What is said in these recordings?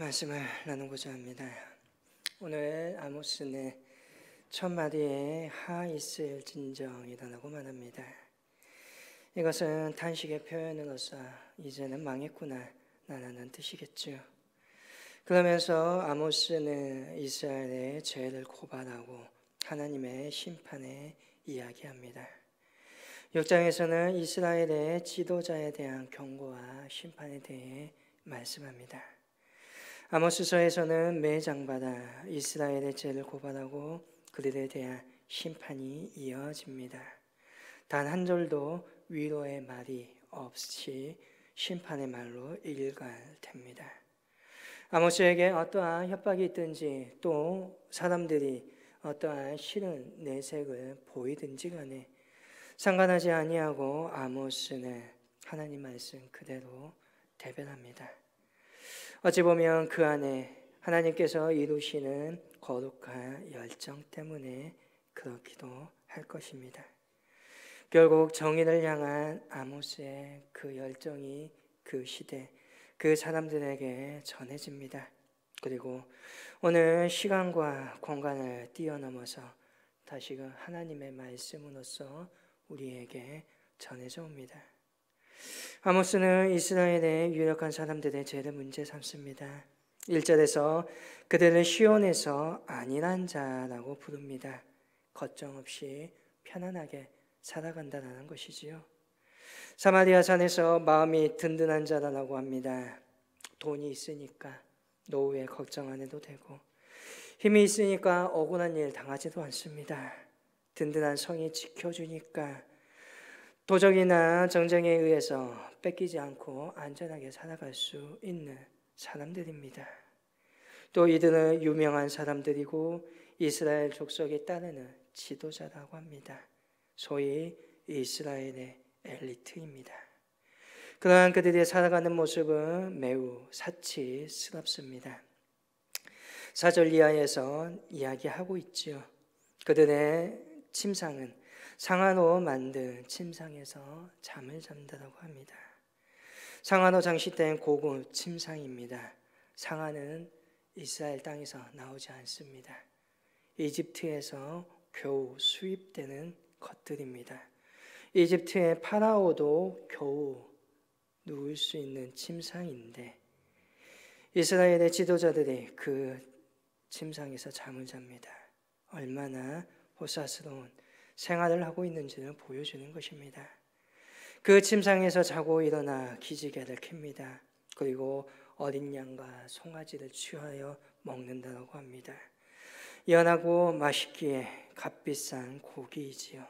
말씀을 나누고자 합니다. 오늘 아모스는 첫 마디에 하 있을 진정이라고 말합니다. 이것은 탄식의 표현으로서 이제는 망했구나 라는 뜻이겠죠. 그러면서 아모스는 이스라엘의 죄를 고발하고 하나님의 심판에 이야기합니다. 6장에서는 이스라엘의 지도자에 대한 경고와 심판에 대해 말씀합니다. 아모스서에서는 매 장마다 이스라엘의 죄를 고발하고 그들에 대한 심판이 이어집니다. 단 한 절도 위로의 말이 없이 심판의 말로 일관됩니다. 아모스에게 어떠한 협박이 있든지 또 사람들이 어떠한 싫은 내색을 보이든지 간에 상관하지 아니하고 아모스는 하나님 말씀 그대로 대변합니다. 어찌 보면 그 안에 하나님께서 이루시는 거룩한 열정 때문에 그렇기도 할 것입니다. 결국 정의를 향한 아모스의 그 열정이 그 시대, 그 사람들에게 전해집니다. 그리고 오늘 시간과 공간을 뛰어넘어서 다시금 하나님의 말씀으로서 우리에게 전해져 옵니다. 아모스는 이스라엘의 유력한 사람들의 죄를 문제 삼습니다. 1절에서 그들을 시온에서 안일한 자라고 부릅니다. 걱정 없이 편안하게 살아간다는 것이지요. 사마리아 산에서 마음이 든든한 자라고 합니다. 돈이 있으니까 노후에 걱정 안 해도 되고 힘이 있으니까 억울한 일 당하지도 않습니다. 든든한 성이 지켜주니까 도적이나 정쟁에 의해서 뺏기지 않고 안전하게 살아갈 수 있는 사람들입니다. 또 이들은 유명한 사람들이고 이스라엘 족속에 따르는 지도자라고 합니다. 소위 이스라엘의 엘리트입니다. 그러한 그들이 살아가는 모습은 매우 사치스럽습니다. 4절 이하에서 이야기하고 있지요. 그들의 침상은 상아로 만든 침상에서 잠을 잔다고 합니다. 상아로 장식된 고급 침상입니다. 상아는 이스라엘 땅에서 나오지 않습니다. 이집트에서 겨우 수입되는 것들입니다. 이집트의 파라오도 겨우 누울 수 있는 침상인데 이스라엘의 지도자들이 그 침상에서 잠을 잡니다. 얼마나 호사스러운 생활을 하고 있는지를 보여주는 것입니다. 그 침상에서 자고 일어나 기지개를 켭니다. 그리고 어린 양과 송아지를 취하여 먹는다고 합니다. 연하고 맛있기에 값비싼 고기이지요.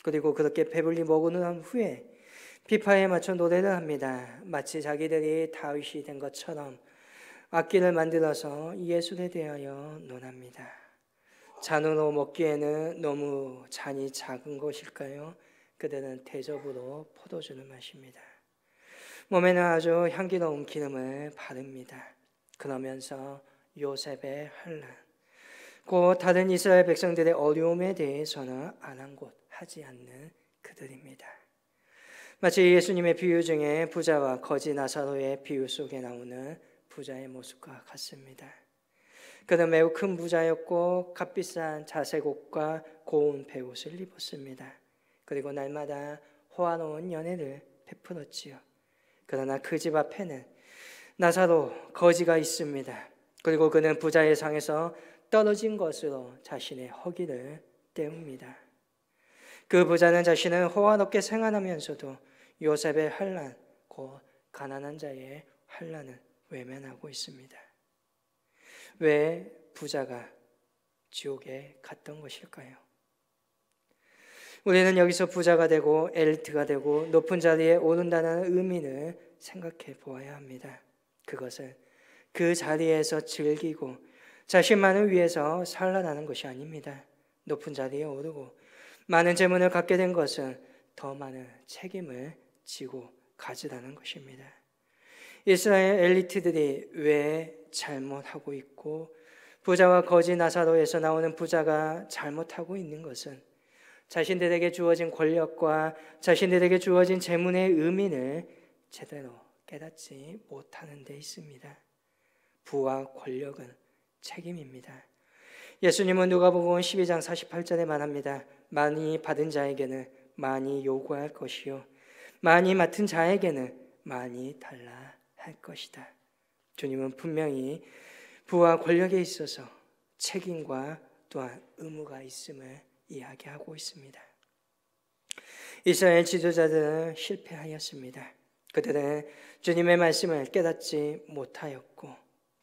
그리고 그렇게 배불리 먹은 후에 비파에 맞춰 노래를 합니다. 마치 자기들이 다윗이 된 것처럼 악기를 만들어서 예술에 대하여 논합니다. 잔으로 먹기에는 너무 잔이 작은 것일까요? 그들은 대접으로 포도주를 마십니다. 몸에는 아주 향기로운 기름을 바릅니다. 그러면서 요셉의 환난, 곧 다른 이스라엘 백성들의 어려움에 대해서는 아랑곳하지 않는 그들입니다. 마치 예수님의 비유 중에 부자와 거지 나사로의 비유 속에 나오는 부자의 모습과 같습니다. 그는 매우 큰 부자였고 값비싼 자색 옷과 고운 베옷을 입었습니다. 그리고 날마다 호화로운 연회를 베풀었지요. 그러나 그 집 앞에는 나사로 거지가 있습니다. 그리고 그는 부자의 상에서 떨어진 것으로 자신의 허기를 때웁니다. 그 부자는 자신은 호화롭게 생활하면서도 요셉의 환난, 곧 가난한 자의 환난을 외면하고 있습니다. 왜 부자가 지옥에 갔던 것일까요? 우리는 여기서 부자가 되고 엘리트가 되고 높은 자리에 오른다는 의미를 생각해 보아야 합니다. 그것은 그 자리에서 즐기고 자신만을 위해서 살아나는 것이 아닙니다. 높은 자리에 오르고 많은 재물을 갖게 된 것은 더 많은 책임을 지고 가지라는 것입니다. 이스라엘 엘리트들이 왜 잘못하고 있고 부자와 거지 나사로에서 나오는 부자가 잘못하고 있는 것은 자신들에게 주어진 권력과 자신들에게 주어진 재물의 의미를 제대로 깨닫지 못하는 데 있습니다. 부와 권력은 책임입니다. 예수님은 누가복음 12장 48절에 말합니다. 많이 받은 자에게는 많이 요구할 것이요 많이 맡은 자에게는 많이 달라 할 것이다. 주님은 분명히 부와 권력에 있어서 책임과 또한 의무가 있음을 이야기하고 있습니다. 이스라엘 지도자들은 실패하였습니다. 그들은 주님의 말씀을 깨닫지 못하였고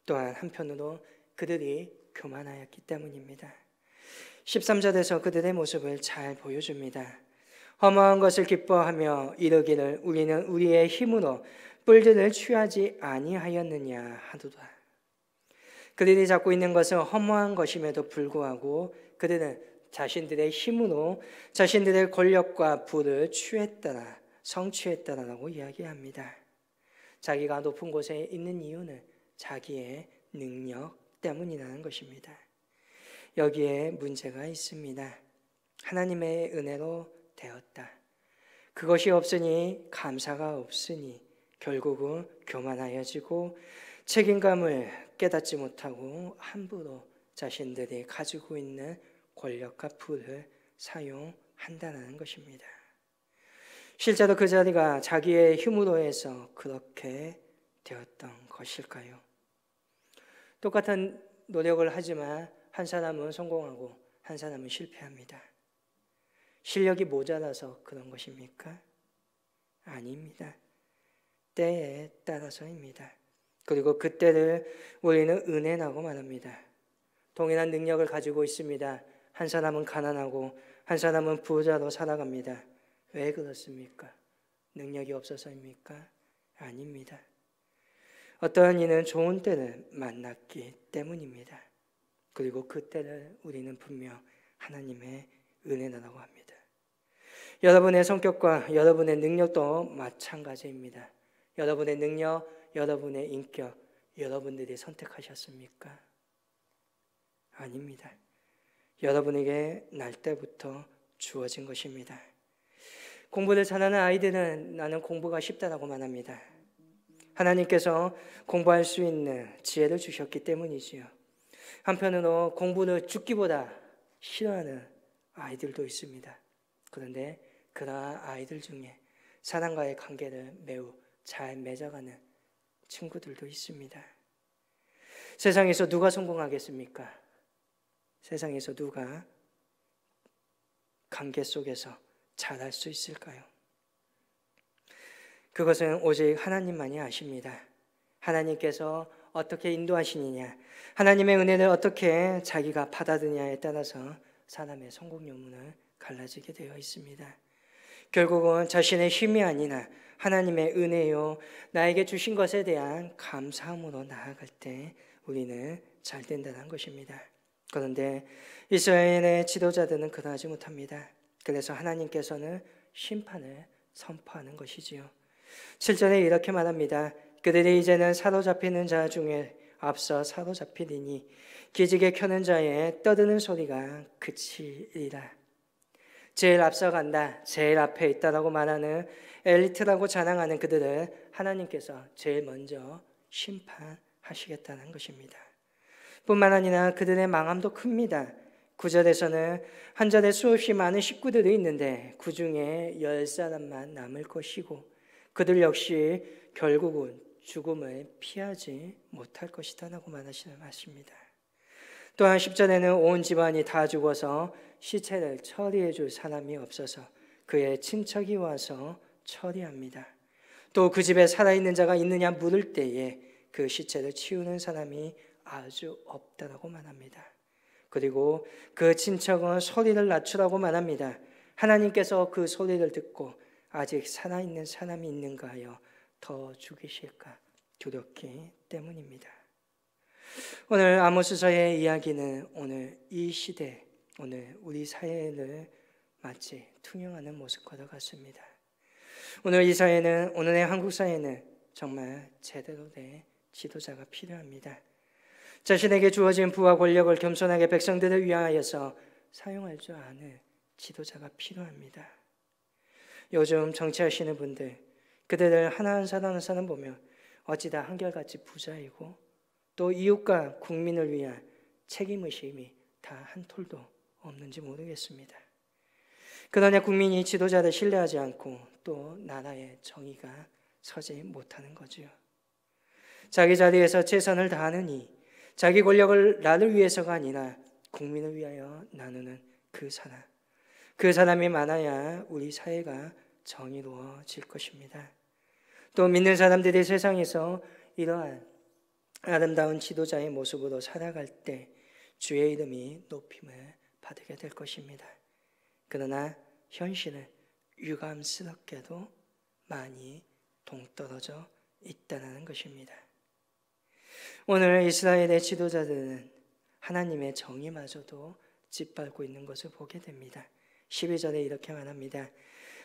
또한 한편으로 그들이 교만하였기 때문입니다. 13절에서 그들의 모습을 잘 보여줍니다. 허무한 것을 기뻐하며 이르기를 우리는 우리의 힘으로 뿔들을 취하지 아니하였느냐 하도다. 그들이 잡고 있는 것은 허무한 것임에도 불구하고 그들은 자신들의 힘으로 자신들의 권력과 부를 취했다라 성취했다라고 이야기합니다. 자기가 높은 곳에 있는 이유는 자기의 능력 때문이라는 것입니다. 여기에 문제가 있습니다. 하나님의 은혜로 되었다. 그것이 없으니 감사가 없으니 결국은 교만하여지고 책임감을 깨닫지 못하고 함부로 자신들이 가지고 있는 권력과 부를 사용한다는 것입니다. 실제로 그 자리가 자기의 힘으로 해서 그렇게 되었던 것일까요? 똑같은 노력을 하지만 한 사람은 성공하고 한 사람은 실패합니다. 실력이 모자라서 그런 것입니까? 아닙니다. 때에 따라서입니다. 그리고 그때를 우리는 은혜라고 말합니다. 동일한 능력을 가지고 있습니다. 한 사람은 가난하고 한 사람은 부자로 살아갑니다. 왜 그렇습니까? 능력이 없어서입니까? 아닙니다. 어떠한 이는 좋은 때를 만났기 때문입니다. 그리고 그 때를 우리는 분명 하나님의 은혜라고 합니다. 여러분의 성격과 여러분의 능력도 마찬가지입니다. 여러분의 능력, 여러분의 인격, 여러분들이 선택하셨습니까? 아닙니다. 여러분에게 날 때부터 주어진 것입니다. 공부를 잘하는 아이들은 나는 공부가 쉽다라고 말합니다. 하나님께서 공부할 수 있는 지혜를 주셨기 때문이지요. 한편으로 공부를 죽기보다 싫어하는 아이들도 있습니다. 그런데 그러한 아이들 중에 사람과의 관계를 매우 잘 맺어가는 친구들도 있습니다. 세상에서 누가 성공하겠습니까? 세상에서 누가 관계 속에서 잘할 수 있을까요? 그것은 오직 하나님만이 아십니다. 하나님께서 어떻게 인도하시느냐, 하나님의 은혜를 어떻게 자기가 받아들이냐에 따라서 사람의 성공 여문은 갈라지게 되어 있습니다. 결국은 자신의 힘이 아니라 하나님의 은혜요, 나에게 주신 것에 대한 감사함으로 나아갈 때 우리는 잘 된다는 것입니다. 그런데 이스라엘의 지도자들은 그러하지 못합니다. 그래서 하나님께서는 심판을 선포하는 것이지요. 7절에 이렇게 말합니다. 그들이 이제는 사로잡히는 자 중에 앞서 사로잡히리니 기지개 켜는 자의 떠드는 소리가 그치리라. 제일 앞서간다, 제일 앞에 있다라고 말하는 엘리트라고 자랑하는 그들을 하나님께서 제일 먼저 심판하시겠다는 것입니다. 뿐만 아니라 그들의 망함도 큽니다. 9절에서는 한 자리에 수없이 많은 식구들이 있는데 그 중에 10사람만 남을 것이고 그들 역시 결국은 죽음을 피하지 못할 것이다 라고 말하시는 말씀입니다. 또한 10절에는 온 집안이 다 죽어서 시체를 처리해 줄 사람이 없어서 그의 친척이 와서 처리합니다. 또 그 집에 살아있는 자가 있느냐 물을 때에 그 시체를 치우는 사람이 아주 없다라고 말합니다. 그리고 그 친척은 소리를 낮추라고 말합니다. 하나님께서 그 소리를 듣고 아직 살아있는 사람이 있는가 하여 더 죽이실까 두렵기 때문입니다. 오늘 아모스서의 이야기는 오늘 이 시대, 오늘 우리 사회를 마치 투영하는 모습과 같습니다. 오늘 이 사회는, 오늘의 한국 사회는 정말 제대로 된 지도자가 필요합니다. 자신에게 주어진 부와 권력을 겸손하게 백성들을 위하여서 사용할 줄 아는 지도자가 필요합니다. 요즘 정치하시는 분들, 그들을 하나하나 사람 보면 어찌 다 한결같이 부자이고 또 이웃과 국민을 위한 책임의식이 다 한 톨도 없는지 모르겠습니다. 그러나 국민이 지도자를 신뢰하지 않고 또 나라의 정의가 서지 못하는 거지요. 자기 자리에서 최선을 다하느니 자기 권력을 나를 위해서가 아니라 국민을 위하여 나누는 그 사람이 많아야 우리 사회가 정의로워질 것입니다. 또 믿는 사람들이 세상에서 이러한 아름다운 지도자의 모습으로 살아갈 때 주의 이름이 높임을 받게 될 것입니다. 그러나 현실은 유감스럽게도 많이 동떨어져 있다는 것입니다. 오늘 이스라엘의 지도자들은 하나님의 정의마저도 짓밟고 있는 것을 보게 됩니다. 12절에 이렇게 말합니다.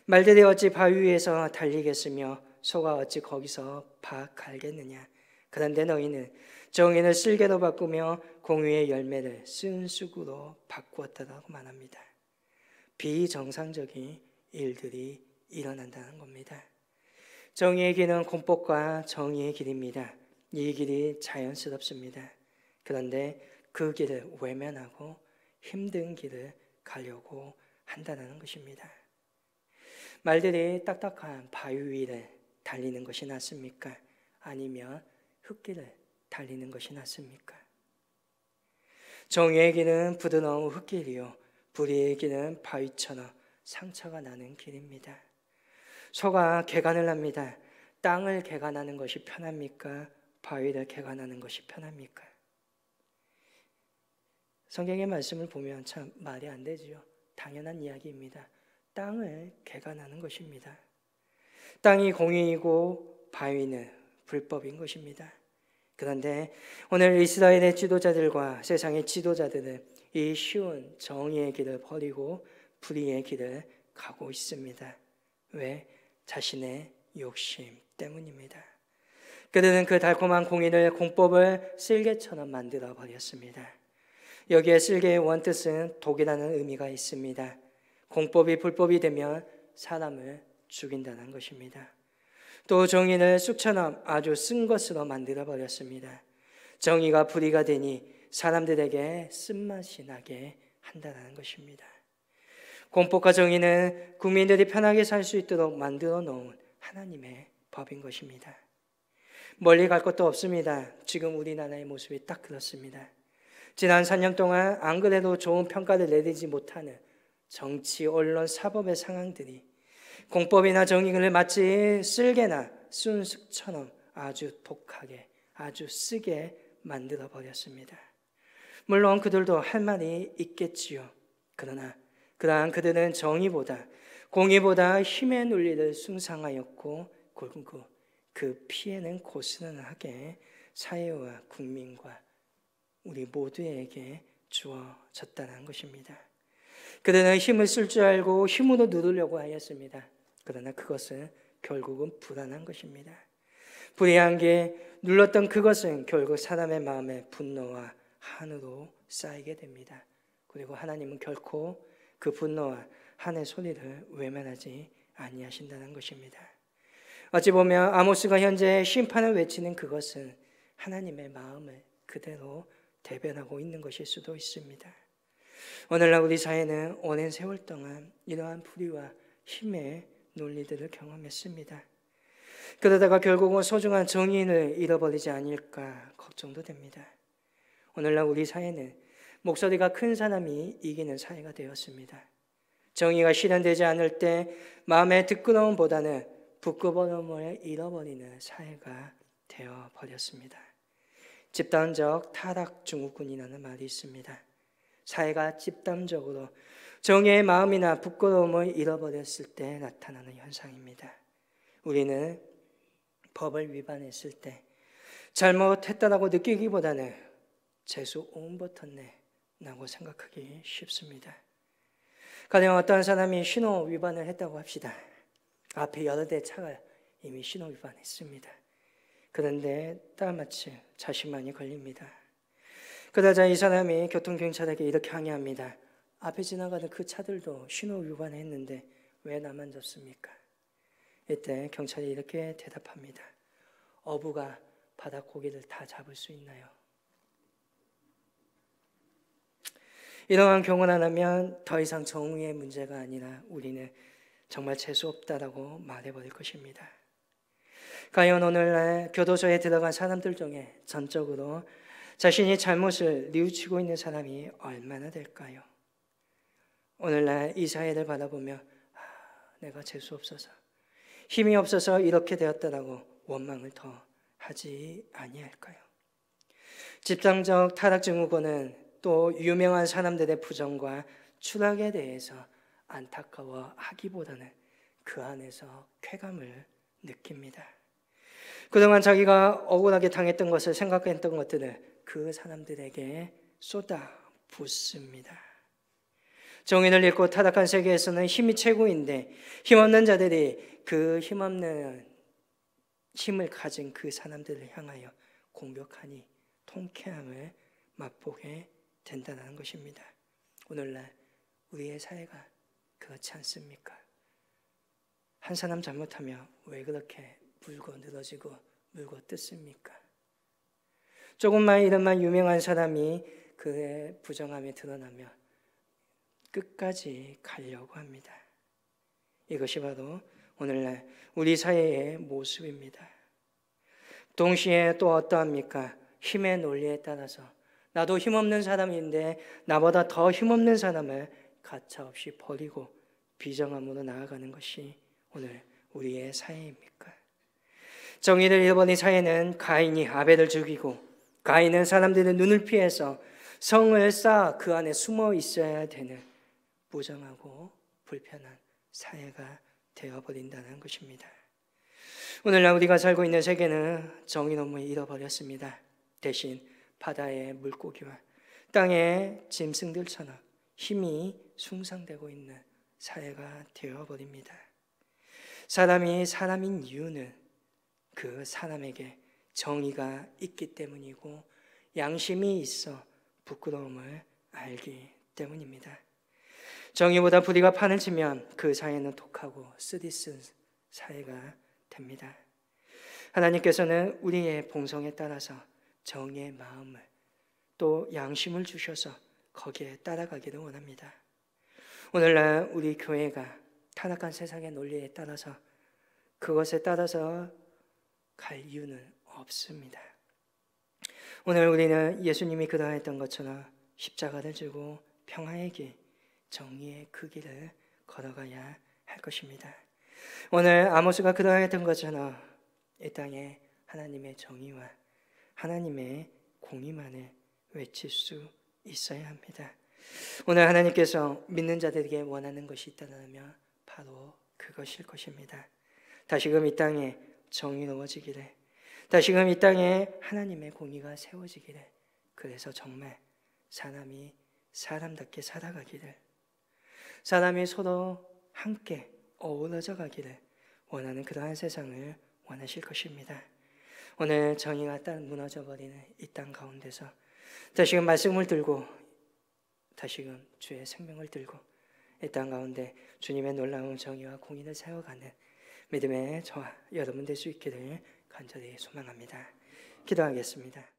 말들이 어찌 바위 위에서 달리겠으며 소가 어찌 거기서 밥 갈겠느냐. 그런데 너희는 정의를 쓸개로 바꾸며 공의의 열매를 쓴 쑥으로 바꾸었다고 말합니다. 비정상적인 일들이 일어난다는 겁니다. 정의의 길은 공법과 정의의 길입니다. 이 길이 자연스럽습니다. 그런데 그 길을 외면하고 힘든 길을 가려고 한다는 것입니다. 말들이 딱딱한 바위 위를 달리는 것이 낫습니까? 아니면 흙길을 달리는 것이 낫습니까? 정의의 길은 부드러운 흙길이요 불의의 길은 바위처럼 상처가 나는 길입니다. 소가 개간을 합니다. 땅을 개간하는 것이 편합니까? 바위를 개간하는 것이 편합니까? 성경의 말씀을 보면 참 말이 안 되지요. 당연한 이야기입니다. 땅을 개간하는 것입니다. 땅이 공의이고 바위는 불법인 것입니다. 그런데 오늘 이스라엘의 지도자들과 세상의 지도자들은 이 쉬운 정의의 길을 버리고 불의의 길을 가고 있습니다. 왜? 자신의 욕심 때문입니다. 그들은 그 달콤한 공의를 공법을 쓸개처럼 만들어 버렸습니다. 여기에 쓸개의 원뜻은 독이라는 의미가 있습니다. 공법이 불법이 되면 사람을 죽인다는 것입니다. 또 정의를 쑥처럼 아주 쓴 것으로 만들어 버렸습니다. 정의가 불의가 되니 사람들에게 쓴맛이 나게 한다는 것입니다. 공법과 정의는 국민들이 편하게 살 수 있도록 만들어 놓은 하나님의 법인 것입니다. 멀리 갈 것도 없습니다. 지금 우리나라의 모습이 딱 그렇습니다. 지난 4년 동안 안 그래도 좋은 평가를 내리지 못하는 정치, 언론, 사법의 상황들이 공법이나 정의를 마치 쓸개나 순숙처럼 아주 독하게, 아주 쓰게 만들어 버렸습니다. 물론 그들도 할 말이 있겠지요. 그러나 그러한 그들은 정의보다 공의보다 힘의 논리를 숭상하였고 결국 그 피해는 고스란하게 사회와 국민과 우리 모두에게 주어졌다는 것입니다. 그들은 힘을 쓸 줄 알고 힘으로 누르려고 하였습니다. 그러나 그것은 결국은 불안한 것입니다. 불의한 게 눌렀던 그것은 결국 사람의 마음에 분노와 한으로 쌓이게 됩니다. 그리고 하나님은 결코 그 분노와 한의 소리를 외면하지 아니하신다는 것입니다. 어찌 보면 아모스가 현재 심판을 외치는 그것은 하나님의 마음을 그대로 대변하고 있는 것일 수도 있습니다. 오늘날 우리 사회는 오랜 세월 동안 이러한 불의와 힘의 논리들을 경험했습니다. 그러다가 결국은 소중한 정의를 잃어버리지 않을까 걱정도 됩니다. 오늘날 우리 사회는 목소리가 큰 사람이 이기는 사회가 되었습니다. 정의가 실현되지 않을 때 마음의 뜨거움보다는 부끄러움을 잃어버리는 사회가 되어버렸습니다. 집단적 타락 증후군이라는 말이 있습니다. 사회가 집단적으로 정의의 마음이나 부끄러움을 잃어버렸을 때 나타나는 현상입니다. 우리는 법을 위반했을 때 잘못했다라고 느끼기보다는 재수 온 버튼네 라고 생각하기 쉽습니다. 가령 어떤 사람이 신호 위반을 했다고 합시다. 앞에 여러 대 차가 이미 신호 위반했습니다. 그런데 따마침 자신만이 걸립니다. 그러자 이 사람이 교통경찰에게 이렇게 항의합니다. 앞에 지나가는 그 차들도 신호 위반했는데 왜 나만 졌습니까? 이때 경찰이 이렇게 대답합니다. 어부가 바다 고기를 다 잡을 수 있나요? 이러한 경험하면 더 이상 정의의 문제가 아니라 우리는 정말 재수 없다라고 말해버릴 것입니다. 과연 오늘날 교도소에 들어간 사람들 중에 전적으로 자신이 잘못을 뉘우치고 있는 사람이 얼마나 될까요? 오늘날 이 사회를 바라보며 내가 재수 없어서 힘이 없어서 이렇게 되었다라고 원망을 더 하지 아니할까요? 집단적 타락 증후군은 또 유명한 사람들의 부정과 추락에 대해서 안타까워하기보다는 그 안에서 쾌감을 느낍니다. 그동안 자기가 억울하게 당했던 것을 생각했던 것들을 그 사람들에게 쏟아 붓습니다. 정의를 잃고 타락한 세계에서는 힘이 최고인데 힘없는 자들이 그 힘없는 힘을 가진 그 사람들을 향하여 공격하니 통쾌함을 맛보게 된다는 것입니다. 오늘날 우리의 사회가 그렇지 않습니까? 한 사람 잘못하면 왜 그렇게 물고 늘어지고 물고 뜯습니까? 조금만 이름만 유명한 사람이 그의 부정함이 드러나며 끝까지 가려고 합니다. 이것이 바로 오늘날 우리 사회의 모습입니다. 동시에 또 어떠합니까? 힘의 논리에 따라서 나도 힘없는 사람인데 나보다 더 힘없는 사람을 가차없이 버리고 비정함으로 나아가는 것이 오늘 우리의 사회입니까? 정의를 잃어버린 사회는 가인이 아벨을 죽이고 가인은 사람들의 눈을 피해서 성을 쌓아 그 안에 숨어 있어야 되는 부정하고 불편한 사회가 되어버린다는 것입니다. 오늘날 우리가 살고 있는 세계는 정의 너무 잃어버렸습니다. 대신 바다의 물고기와 땅의 짐승들처럼 힘이 숭상되고 있는 사회가 되어버립니다. 사람이 사람인 이유는 그 사람에게 정의가 있기 때문이고 양심이 있어 부끄러움을 알기 때문입니다. 정의보다 불의가 판을 치면 그 사회는 독하고 쓰디쓴 사회가 됩니다. 하나님께서는 우리의 본성에 따라서 정의의 마음을 또 양심을 주셔서 거기에 따라가기를 원합니다. 오늘날 우리 교회가 타락한 세상의 논리에 따라서 그것에 따라서 갈 이유는 없습니다. 오늘 우리는 예수님이 그러했던 것처럼 십자가를 지고 평화의 길, 정의의 그 길을 걸어가야 할 것입니다. 오늘 아모스가 그러했던 것처럼 이 땅에 하나님의 정의와 하나님의 공의만을 외칠 수 있어야 합니다. 오늘 하나님께서 믿는 자들에게 원하는 것이 있다면 바로 그것일 것입니다. 다시금 이 땅에 정의로워지기를, 다시금 이 땅에 하나님의 공의가 세워지기를, 그래서 정말 사람이 사람답게 살아가기를, 사람이 서로 함께 어우러져 가기를 원하는 그러한 세상을 원하실 것입니다. 오늘 정의가 딱 무너져버리는 이 땅 가운데서 다시금 말씀을 들고 다시금 주의 생명을 들고 이 땅 가운데 주님의 놀라운 정의와 공의를 세워가는 믿음의 저와 여러분 될 수 있기를 간절히 소망합니다. 기도하겠습니다.